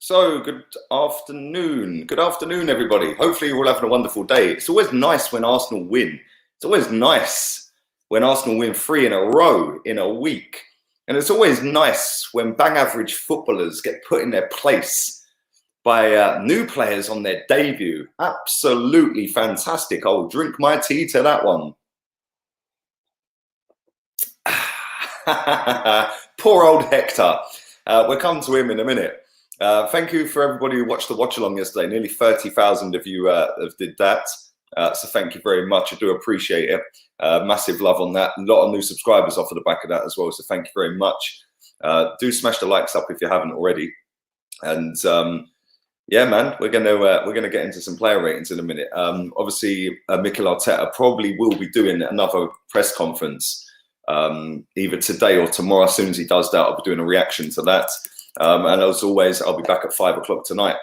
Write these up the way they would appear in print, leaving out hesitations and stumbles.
So, good afternoon. Good afternoon, everybody. Hopefully you're all having a wonderful day. It's always nice when Arsenal win. It's always nice when Arsenal win 3 in a row in a week. And it's always nice when bang average footballers get put in their place by new players on their debut. Absolutely fantastic. I'll drink my tea to that one. Poor old Hector. We'll come to him in a minute. Thank you for everybody who watched the watch along yesterday. Nearly 30,000 of you did that. So thank you very much. I do appreciate it. Massive love on that. A lot of new subscribers off of the back of that as well. So thank you very much. Do smash the likes up if you haven't already. And yeah, man, we're gonna get into some player ratings in a minute. Obviously, Mikel Arteta probably will be doing another press conference either today or tomorrow. As soon as he does that, I'll be doing a reaction to that. And as always, I'll be back at 5 o'clock tonight,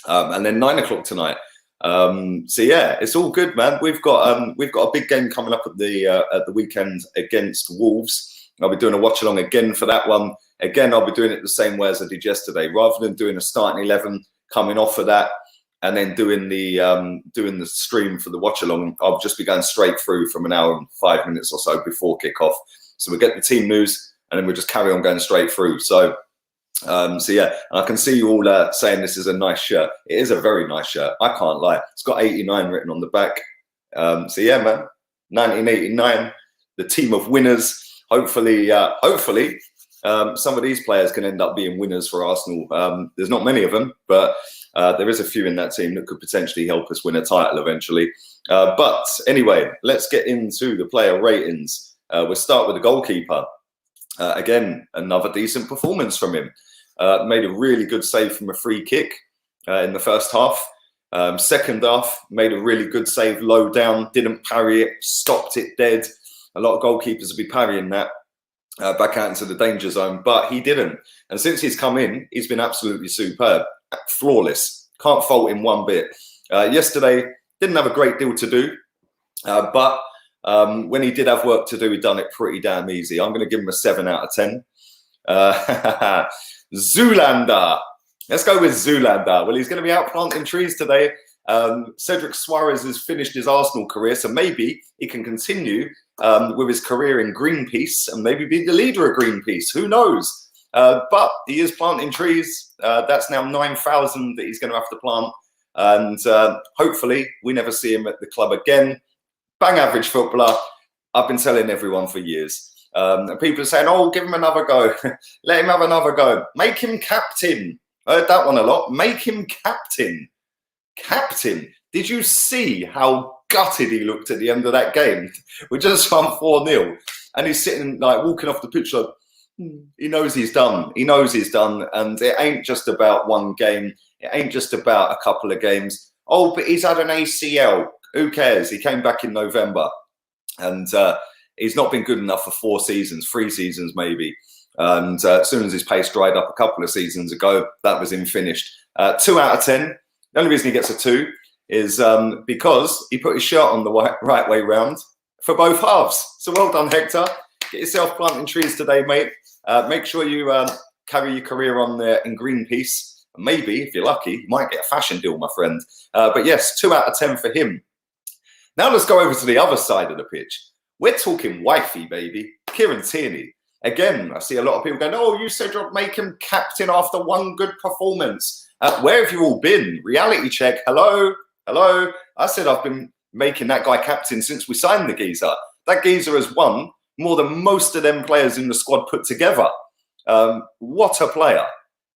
and then 9 o'clock tonight. So yeah, it's all good, man. We've got a big game coming up at the weekend against Wolves. I'll be doing a watch along again for that one. Again, I'll be doing it the same way as I did yesterday. Rather than doing a starting 11, coming off of that, and then doing the stream for the watch along, I'll just be going straight through from an hour and 5 minutes or so before kickoff. So we get the team news, and then we'll just carry on going straight through. So yeah, and I can see you all saying this is a nice shirt. It is a very nice shirt. I can't lie. It's got 89 written on the back. So yeah, man, 1989, the team of winners. Hopefully, some of these players can end up being winners for Arsenal. There's not many of them, but there is a few in that team that could potentially help us win a title eventually. But anyway, let's get into the player ratings. We'll start with the goalkeeper. Again, another decent performance from him. Made a really good save from a free kick in the first half. Second half, made a really good save low down, didn't parry it, stopped it dead. A lot of goalkeepers will be parrying that back out into the danger zone, but he didn't. And since he's come in, he's been absolutely superb, flawless. Can't fault him one bit. Yesterday, didn't have a great deal to do, but when he did have work to do, he done it pretty damn easy. I'm going to give him a 7 out of 10. Zoolander. Let's go with Zoolander. Well, he's going to be out planting trees today. Cedric Suarez has finished his Arsenal career, so maybe he can continue with his career in Greenpeace and maybe be the leader of Greenpeace. Who knows? But he is planting trees. That's now 9,000 that he's going to have to plant. And hopefully we never see him at the club again. Bang average footballer. I've been telling everyone for years. And people are saying, oh, give him another go. Let him have another go. Make him captain. I heard that one a lot. Make him captain. Captain. Did you see how gutted he looked at the end of that game? We just won 4-0. And he's sitting, like, walking off the pitch like, he knows he's done. He knows he's done. And it ain't just about one game. It ain't just about a couple of games. Oh, but he's had an ACL. Who cares? He came back in November, and he's not been good enough for 4 seasons, 3 seasons maybe. And as soon as his pace dried up a couple of seasons ago, that was him finished. 2 out of 10. The only reason he gets a 2 is because he put his shirt on the right way round for both halves. So well done, Hector. Get yourself planting trees today, mate. Make sure you carry your career on there in Greenpeace. Maybe, if you're lucky, you might get a fashion deal, my friend. But yes, 2 out of 10 for him. Now let's go over to the other side of the pitch. We're talking wifey, baby. Kieran Tierney. Again, I see a lot of people going, oh, you said you'd make him captain after one good performance. Where have you all been? Reality check. Hello? Hello? I said I've been making that guy captain since we signed the geezer. That geezer has won more than most of them players in the squad put together. What a player.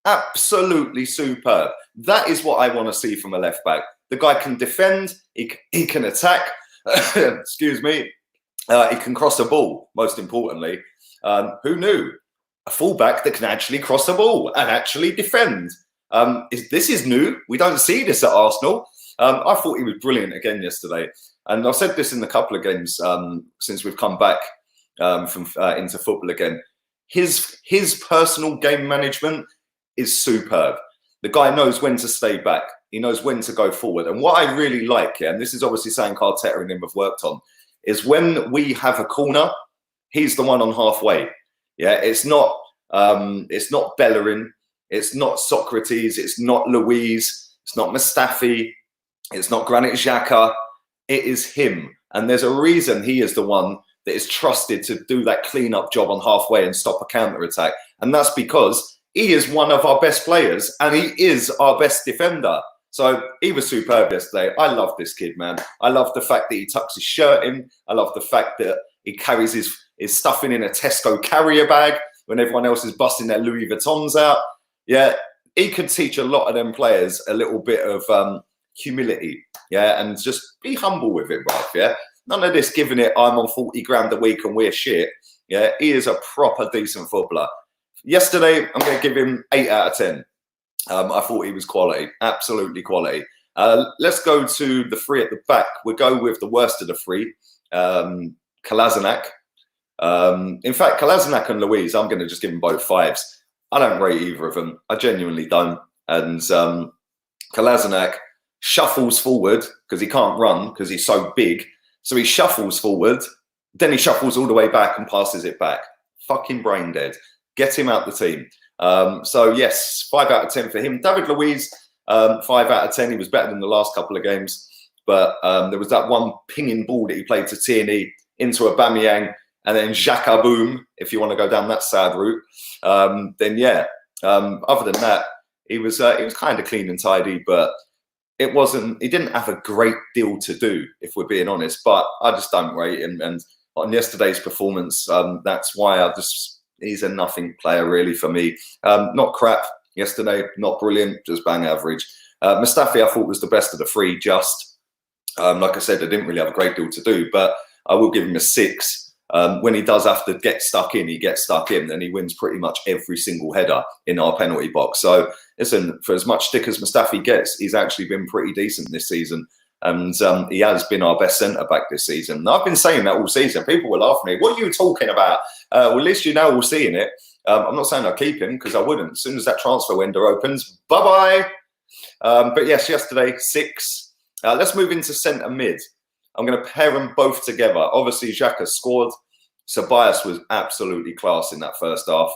Absolutely superb. That is what I want to see from a left back. The guy can defend, he can attack, excuse me, he can cross a ball, most importantly. Who knew? A fullback that can actually cross a ball and actually defend. This is new. We don't see this at Arsenal. I thought he was brilliant again yesterday. And I've said this in a couple of games since we've come back into football again. His personal game management is superb. The guy knows when to stay back. He knows when to go forward. And what I really like, and this is obviously something Arteta and him have worked on, is when we have a corner, he's the one on halfway. Yeah, it's not Bellerin. It's not Socrates. It's not Luiz. It's not Mustafi. It's not Granit Xhaka. It is him. And there's a reason he is the one that is trusted to do that clean-up job on halfway and stop a counter-attack. And that's because he is one of our best players and he is our best defender. So he was superb yesterday. I love this kid, man. I love the fact that he tucks his shirt in. I love the fact that he carries his stuff in a Tesco carrier bag when everyone else is busting their Louis Vuittons out. Yeah, he could teach a lot of them players a little bit of humility, yeah, and just be humble with it, bruv, yeah. None of this giving it, I'm on 40 grand a week and we're shit. Yeah, he is a proper decent footballer. Yesterday, I'm going to give him 8 out of 10. I thought he was quality, absolutely quality. Let's go to the three at the back. We'll go with the worst of the three, Kolasinac. In fact, Kolasinac and Luiz, I'm going to just give them both 5s. I don't rate either of them. I genuinely don't. And Kolasinac shuffles forward because he can't run because he's so big. So he shuffles forward, then he shuffles all the way back and passes it back. Fucking brain dead. Get him out the team. So yes, 5 out of 10 for him. David Luiz, 5 out of 10. He was better than the last couple of games. But there was that one pinging ball that he played to Tierney into Aubameyang and then Xhaka boom, if you want to go down that sad route. Then yeah, other than that, he was kind of clean and tidy, but it wasn't, he didn't have a great deal to do, if we're being honest, but I just don't rate him. And on yesterday's performance, that's why he's a nothing player really for me. Not crap yesterday, not brilliant, just bang average. Mustafi, I thought was the best of the three, just. Like I said, I didn't really have a great deal to do, but I will give him a 6. When he does have to get stuck in, he gets stuck in, and he wins pretty much every single header in our penalty box. So listen, for as much stick as Mustafi gets, he's actually been pretty decent this season. And he has been our best centre-back this season. And I've been saying that all season. People will laugh at me. What are you talking about? Well, at least you know we're seeing it. I'm not saying I'll keep him because I wouldn't. As soon as that transfer window opens, bye-bye. But yes, yesterday, 6. Let's move into centre mid. I'm going to pair them both together. Obviously, Xhaka scored. Ceballos was absolutely class in that first half.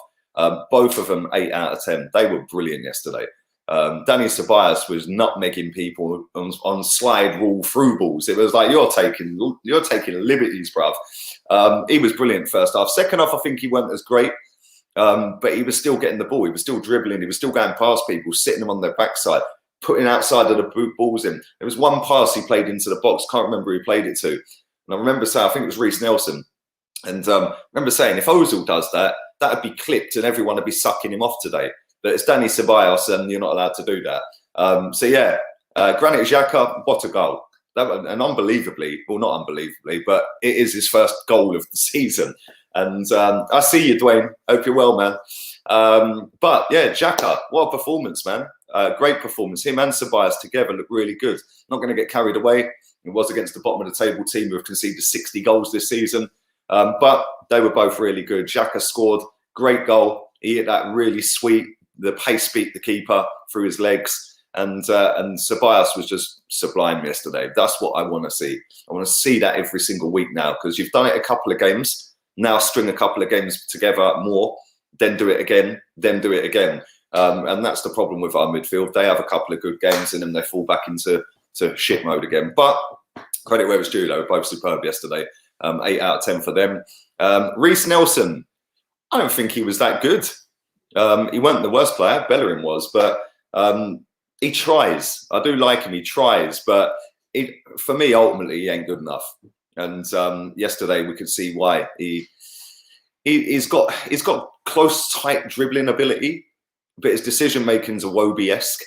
Both of them 8 out of 10. They were brilliant yesterday. Danny Ceballos was nutmegging people on slide rule through balls. It was like you're taking liberties, bruv. He was brilliant first half. Second half, I think he weren't as great, but he was still getting the ball. He was still dribbling. He was still going past people, sitting them on their backside, putting outside of the boot balls in. There was one pass he played into the box. Can't remember who he played it to. And I remember saying, I think it was Reece Nelson. And I remember saying, if Ozil does that, that would be clipped and everyone would be sucking him off today. But it's Danny Ceballos and you're not allowed to do that. So yeah, Granit Xhaka, what a goal. And unbelievably, well, not unbelievably, but it is his first goal of the season. And I see you, Dwayne. Hope you're well, man. But yeah, Xhaka, what a performance, man. Great performance. Him and Ceballos together look really good. Not going to get carried away. It was against the bottom of the table team who have conceded 60 goals this season. But they were both really good. Xhaka scored, great goal. He hit that really sweet, the pace beat the keeper through his legs. And Ceballos was just sublime yesterday. That's what I want to see. I want to see that every single week now because you've done it a couple of games. Now string a couple of games together more, then do it again, then do it again. And that's the problem with our midfield. They have a couple of good games and then they fall back into shit mode again. But credit where it's due, they were both superb yesterday. 8 out of 10 for them. Reece Nelson, I don't think he was that good. He wasn't the worst player. Bellerin was, but he tries. I do like him. He tries, but for me, ultimately, he ain't good enough. And yesterday, we could see why. He's got close, tight dribbling ability, but his decision making's Iwobi-esque.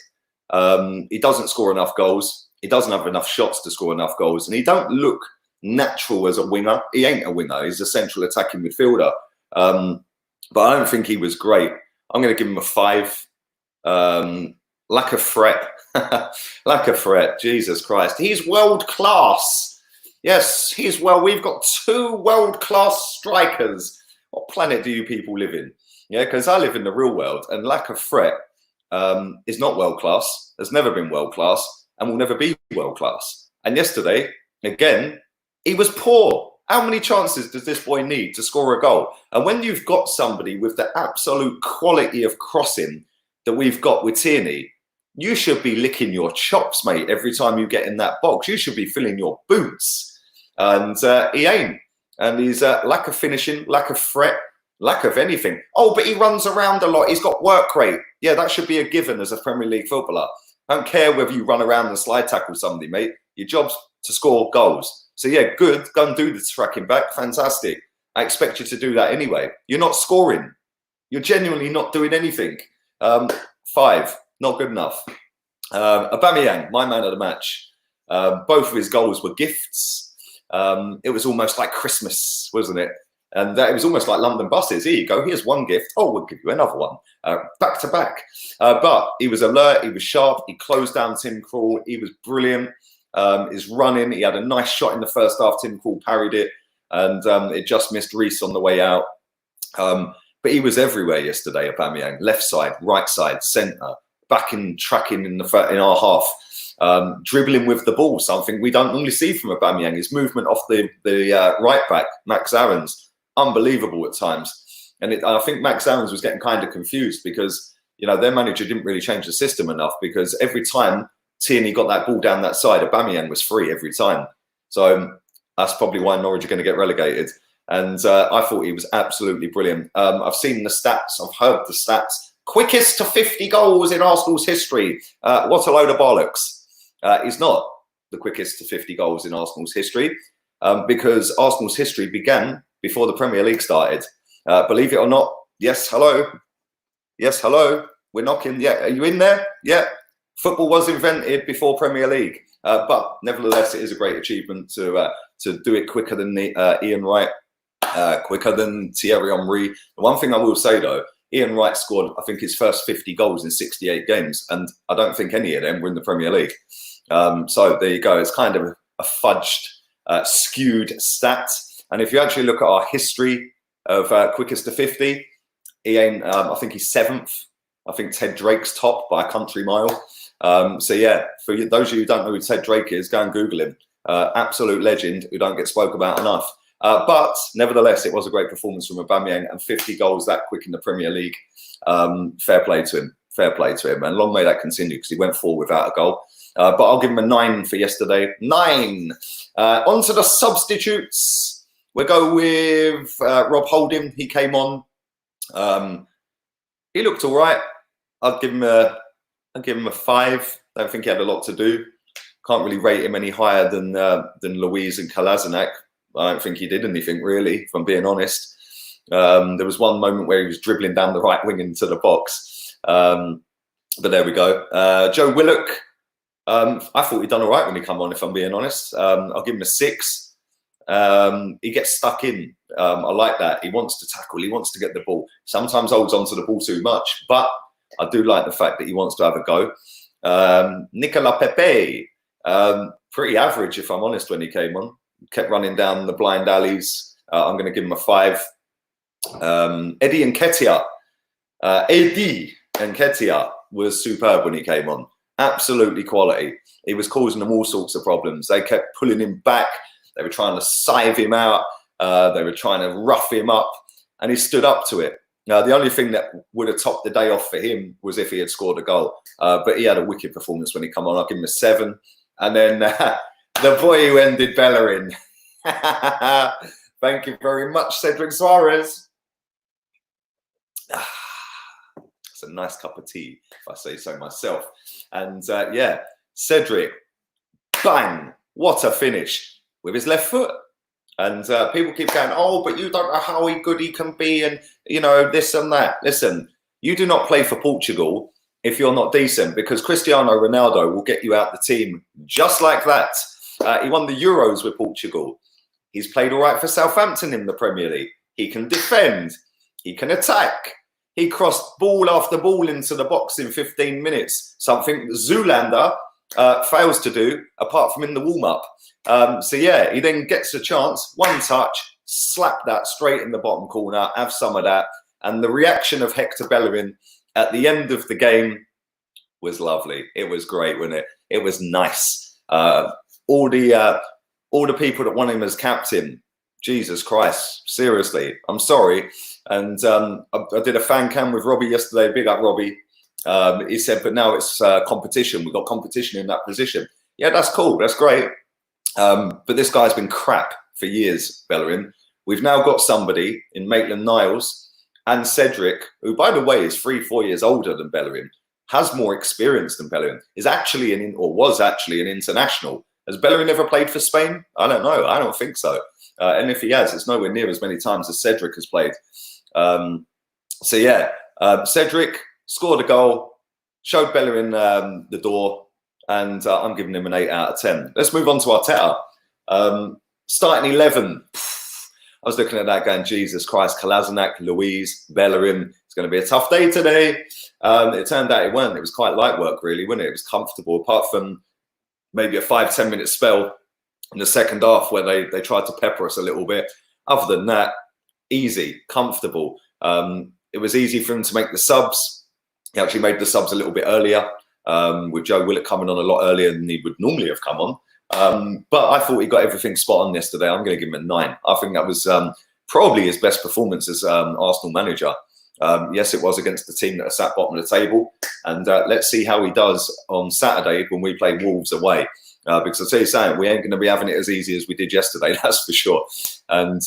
He doesn't score enough goals. He doesn't have enough shots to score enough goals, and he don't look natural as a winger. He ain't a winner. He's a central attacking midfielder. But I don't think he was great. I'm going to give him a 5. Lack of threat. Lack of threat. Jesus Christ. He's world class. Yes, we've got 2 world-class strikers. What planet do you people live in? Yeah, because I live in the real world, and lack of threat is not world-class, has never been world-class, and will never be world-class. And yesterday, again, he was poor. How many chances does this boy need to score a goal? And when you've got somebody with the absolute quality of crossing that we've got with Tierney, you should be licking your chops, mate, every time you get in that box. You should be filling your boots. And he ain't. And he's lack of finishing, lack of threat, lack of anything. Oh, but he runs around a lot. He's got work rate. Yeah, that should be a given as a Premier League footballer. I don't care whether you run around and slide tackle somebody, mate. Your job's to score goals. So yeah, good. Go and do the tracking back. Fantastic. I expect you to do that anyway. You're not scoring. You're genuinely not doing anything. 5, not good enough. Aubameyang, my man of the match. Both of his goals were gifts. It was almost like Christmas, wasn't it? And it was almost like London buses. Here you go. Here's one gift. Oh, we'll give you another one. Back to back. But he was alert. He was sharp. He closed down Tim Krul. He was brilliant. His running. He had a nice shot in the first half. Tim Krul parried it. And it just missed Reece on the way out. But he was everywhere yesterday, Aubameyang. Left side, right side, centre. Backing, tracking in our half. Dribbling with the ball. Something we don't normally see from Aubameyang. His movement off the right back, Max Aarons. Unbelievable at times. And I think Max Aarons was getting kind of confused because, you know, their manager didn't really change the system enough, because every time Tierney got that ball down that side, Aubameyang was free every time. So that's probably why Norwich are going to get relegated. And I thought he was absolutely brilliant. I've seen the stats. I've heard the stats. Quickest to 50 goals in Arsenal's history. What a load of bollocks. He's not the quickest to 50 goals in Arsenal's history, because Arsenal's history began before the Premier League started. Believe it or not, yes, hello. Yes, hello. We're knocking. Yeah, are you in there? Yeah. Football was invented before Premier League. But nevertheless, it is a great achievement to do it quicker than Ian Wright, quicker than Thierry Henry. The one thing I will say, though, Ian Wright scored, I think, his first 50 goals in 68 games. And I don't think any of them were in the Premier League. So there you go. It's kind of a fudged, skewed stat. And if you actually look at our history of quickest to 50, he ain't, I think he's 7th. I think Ted Drake's top by a country mile. So yeah, for those of you who don't know who Ted Drake is, go and Google him. Absolute legend who don't get spoke about enough. But nevertheless, it was a great performance from Aubameyang, and 50 goals that quick in the Premier League. Fair play to him. Fair play to him. And long may that continue, because he went 4 without a goal. But I'll give him a 9 for yesterday. 9. On to the substitutes. We'll go with Rob Holding. He came on. He looked all right. I'd give him a 5. Don't think he had a lot to do. Can't really rate him any higher than Luiz and Kolasinac. I don't think he did anything really, if I'm being honest. There was one moment where he was dribbling down the right wing into the box. But there we go. Joe Willock. I thought he'd done all right when he come on, if I'm being honest. I'll give him a 6. He gets stuck in. I like that. He wants to tackle. He wants to get the ball. Sometimes holds onto the ball too much, but I do like the fact that he wants to have a go. Nicola Pepe, pretty average, if I'm honest, when he came on. Kept running down the blind alleys. I'm going to give him a 5. Eddie Nketiah. Eddie Nketiah was superb when he came on. Absolutely quality. He was causing them all sorts of problems. They kept pulling him back. They were trying to sieve him out. They were trying to rough him up. And he stood up to it. Now, the only thing that would have topped the day off for him was if he had scored a goal. But he had a wicked performance when he came on. I'll give him a 7. And then the boy who ended Bellerin. Thank you very much, Cedric Suarez. It's a nice cup of tea, if I say so myself. And yeah, Cedric, bang, what a finish with his left foot. And people keep going, oh, but you don't know how good he can be, and, you know, this and that. Listen, you do not play for Portugal if you're not decent, because Cristiano Ronaldo will get you out the team just like that. He won the Euros with Portugal. He's played all right for Southampton in the Premier League. He can defend. He can attack. He crossed ball after ball into the box in 15 minutes, something Zoolander fails to do, apart from in the warm-up. So yeah, he then gets a chance, one touch, slap that straight in the bottom corner, have some of that. And the reaction of Hector Bellerin at the end of the game was lovely. It was great, wasn't it? It was nice. All the people that want him as captain, Jesus Christ, seriously, I'm sorry. And I did a fan cam with Robbie yesterday. Big up, Robbie. He said, but now it's competition. We've got competition in that position. Yeah, that's cool. That's great. But this guy's been crap for years, Bellerin. We've now got somebody in Maitland-Niles and Cedric, who, by the way, is 3-4 years older than Bellerin, has more experience than Bellerin, is actually was actually an international. Has Bellerin ever played for Spain? I don't know. I don't think so. And if he has, it's nowhere near as many times as Cedric has played. So yeah, Cedric scored a goal, showed Bellerin the door, and I'm giving him an 8 out of 10. Let's move on to Arteta. Starting 11. I was looking at that going, Jesus Christ, Kolasinac, Luiz, Bellerin. It's going to be a tough day today. It turned out it weren't. It was quite light work, really, wasn't it? It was comfortable, apart from maybe a 5-10 minute spell in the second half where they tried to pepper us a little bit. Other than that, easy, comfortable. It was easy for him to make the subs. He actually made the subs a little bit earlier, with Joe Willett coming on a lot earlier than he would normally have come on. But I thought he got everything spot on yesterday. I'm going to give him a 9. I think that was probably his best performance as Arsenal manager. Yes, it was against the team that are sat bottom of the table. And let's see how he does on Saturday when we play Wolves away. Because I'll tell you something, we ain't going to be having it as easy as we did yesterday, that's for sure. And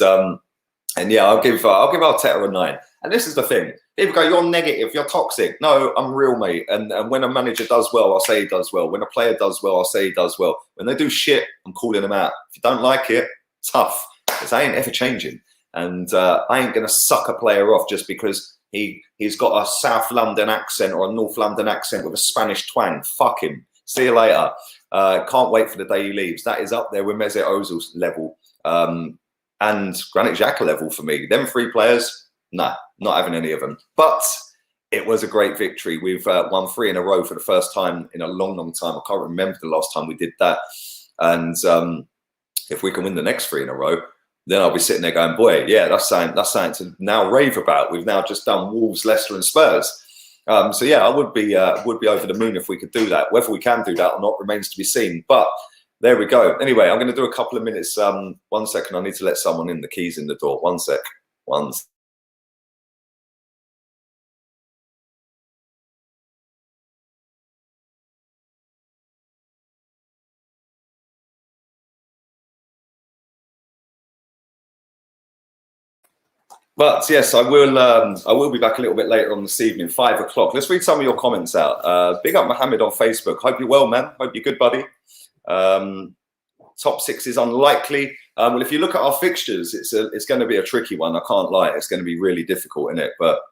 yeah, I'll give Arteta a 9. And this is the thing. People go, you're negative, you're toxic. No, I'm real, mate. And when a manager does well, I'll say he does well. When a player does well, I'll say he does well. When they do shit, I'm calling them out. If you don't like it, tough. Because I ain't ever changing. And I ain't going to suck a player off just because he's got a South London accent or a North London accent with a Spanish twang. Fuck him. See you later. Can't wait for the day he leaves. That is up there with Mesut Ozil's level and Granit Xhaka level for me. Them 3 players, nah, not having any of them. But it was a great victory. We've won 3 in a row for the first time in a long, long time. I can't remember the last time we did that. And if we can win the next 3 in a row, then I'll be sitting there going, boy, yeah, that's something to now rave about. We've now just done Wolves, Leicester and Spurs. So yeah, I would be over the moon if we could do that. Whether we can do that or not remains to be seen. But there we go. Anyway, I'm going to do a couple of minutes. 1 second. I need to let someone in. The keys in the door. 1 sec. But yes, I will be back a little bit later on this evening, 5 o'clock. Let's read some of your comments out. Big up Mohammed on Facebook. Hope you're well, man. Hope you're good, buddy. Top 6 is unlikely. Well, if you look at our fixtures, it's going to be a tricky one. I can't lie. It's going to be really difficult, isn't it? But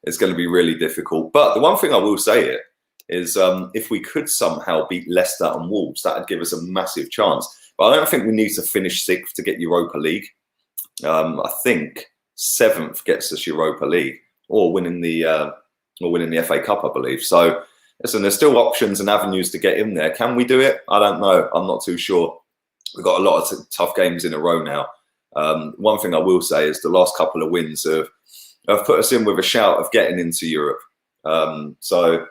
it's going to be really difficult. But the one thing I will say is if we could somehow beat Leicester and Wolves, that would give us a massive chance. But I don't think we need to finish 6th to get Europa League. I think 7th gets us Europa League or winning the FA Cup, I believe. So listen, there's still options and avenues to get in there. Can we do it? I don't know. I'm not too sure. We've got a lot of tough games in a row now. One thing I will say is the last couple of wins have put us in with a shout of getting into Europe. So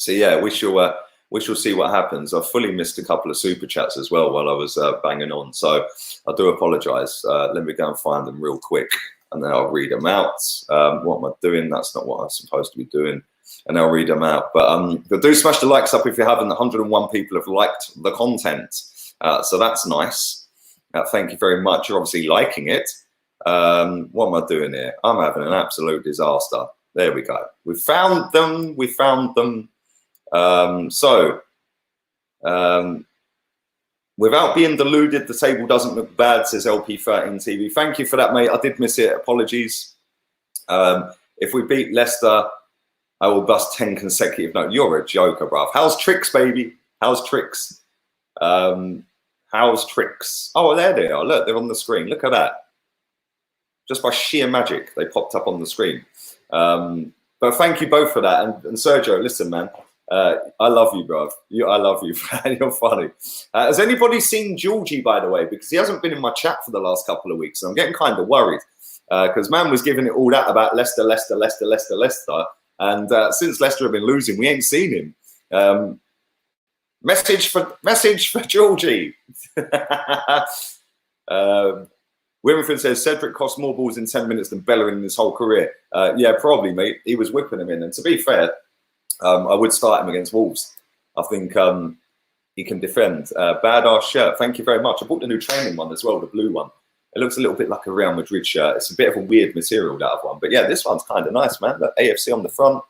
yeah, we shall see what happens. I fully missed a couple of super chats as well while I was banging on. So I do apologise. Let me go and find them real quick and then I'll read them out. What am I doing? That's not what I'm supposed to be doing. And I'll read them out. But do smash the likes up if you haven't. 101 people have liked the content. So that's nice. Thank you very much. You're obviously liking it. What am I doing here? I'm having an absolute disaster. There we go. We found them. Without being deluded, the table doesn't look bad, says LP13TV. Thank you for that, mate. I did miss it. Apologies. If we beat Leicester, I will bust 10 consecutive. No, you're a joker, bruv. How's Tricks, baby? How's Tricks? How's Tricks? Oh, there they are. Look, they're on the screen. Look at that. Just by sheer magic, they popped up on the screen. But thank you both for that. And Sergio, listen, man. I love you, bro. I love you. You're funny. Has anybody seen Georgie, by the way? Because he hasn't been in my chat for the last couple of weeks. And I'm getting kind of worried. Because man was giving it all that about Leicester. And since Leicester have been losing, we ain't seen him. Message for Georgie. Winfred says Cedric cost more balls in 10 minutes than Bellerin in his whole career. Yeah, probably, mate. He was whipping him in. And to be fair, I would start him against Wolves. I think he can defend. Badass shirt. Thank you very much. I bought the new training one as well, the blue one. It looks a little bit like a Real Madrid shirt. It's a bit of a weird material, that other one. But yeah, this one's kind of nice, man. The AFC on the front.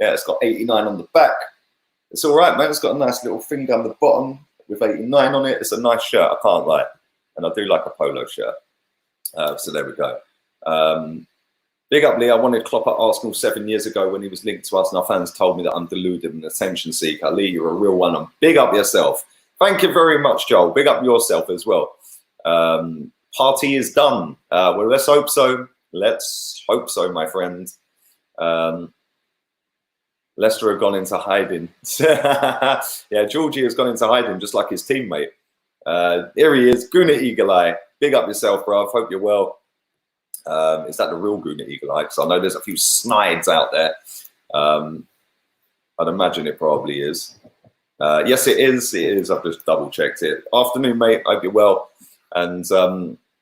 Yeah, it's got 89 on the back. It's all right, man. It's got a nice little thing down the bottom with 89 on it. It's a nice shirt, I can't lie. And I do like a polo shirt. So there we go. Big up, Lee. I wanted Klopp at Arsenal 7 years ago when he was linked to us, and our fans told me that I'm deluded and attention seeker. Lee, you're a real one. And big up yourself. Thank you very much, Joel. Big up yourself as well. Party is done. Well, let's hope so. Let's hope so, my friend. Leicester have gone into hiding. Yeah, Georgie has gone into hiding just like his teammate. Here he is, Guna Eagle Eye. Big up yourself, bro. I hope you're well. Is that the real Guna Eagle Eye? Because I know there's a few snides out there. I'd imagine it probably is. Yes, it is. It is. I've just double checked it. Afternoon, mate. Hope you're well. And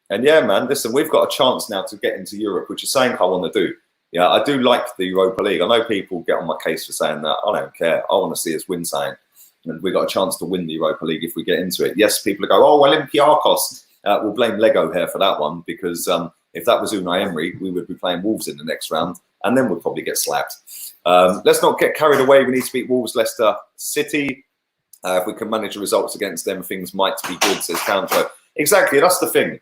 yeah, man. Listen, we've got a chance now to get into Europe, which is something I want to do. Yeah, I do like the Europa League. I know people get on my case for saying that. I don't care. I want to see us win something. And we got a chance to win the Europa League if we get into it. Yes, people go, oh, Olympiacos. We'll blame Lego here for that one because if that was Unai Emery, we would be playing Wolves in the next round and then we'd probably get slapped. Let's not get carried away. We need to beat Wolves, Leicester City. If we can manage the results against them, things might be good, says Countro. Exactly, that's the thing.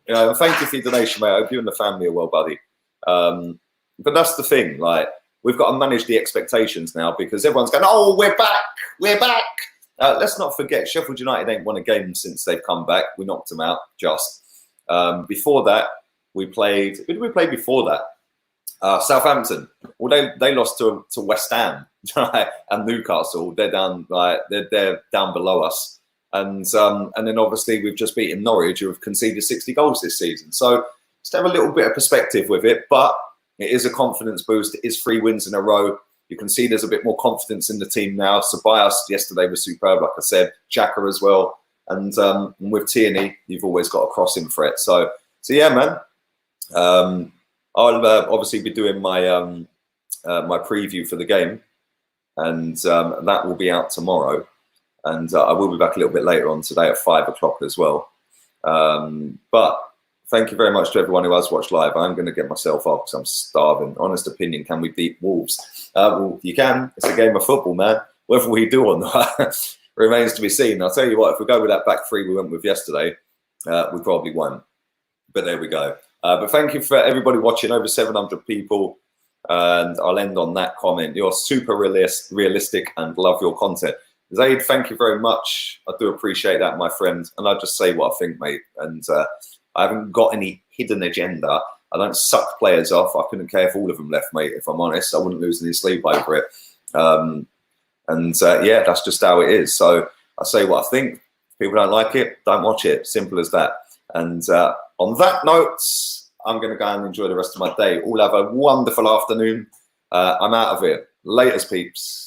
You know, thank you for your donation, mate. I hope you and the family are well, buddy. But that's the thing, like, we've got to manage the expectations now because everyone's going, oh, we're back, we're back. Let's not forget, Sheffield United ain't won a game since they've come back. We knocked them out just. Before that, we played, who did we play before that? Southampton. Well, they lost to West Ham and Newcastle. They're down, like, they're down below us. And then obviously we've just beaten Norwich, who have conceded 60 goals this season. So just have a little bit of perspective with it, but it is a confidence boost. It is 3 wins in a row. You can see there's a bit more confidence in the team now. Ceballos yesterday was superb, like I said. Xhaka as well. And with Tierney, you've always got a crossing threat. So yeah, man. I'll obviously be doing my my preview for the game. And that will be out tomorrow. And I will be back a little bit later on today at 5 o'clock as well. But thank you very much to everyone who has watched live. I'm going to get myself up because I'm starving. Honest opinion, can we beat Wolves? Well, you can. It's a game of football, man. Whether we do or not remains to be seen. I'll tell you what, if we go with that back 3 we went with yesterday, we probably won. But there we go. But thank you for everybody watching, over 700 people. And I'll end on that comment. You're super realistic and love your content. Zaid, thank you very much. I do appreciate that, my friend. And I'll just say what I think, mate. And I haven't got any hidden agenda. I don't suck players off. I couldn't care if all of them left, mate, if I'm honest. I wouldn't lose any sleep over it. Yeah, that's just how it is. So I say what I think. If people don't like it, don't watch it. Simple as that. And on that note, I'm going to go and enjoy the rest of my day. All have a wonderful afternoon. I'm out of here. Laters, peeps.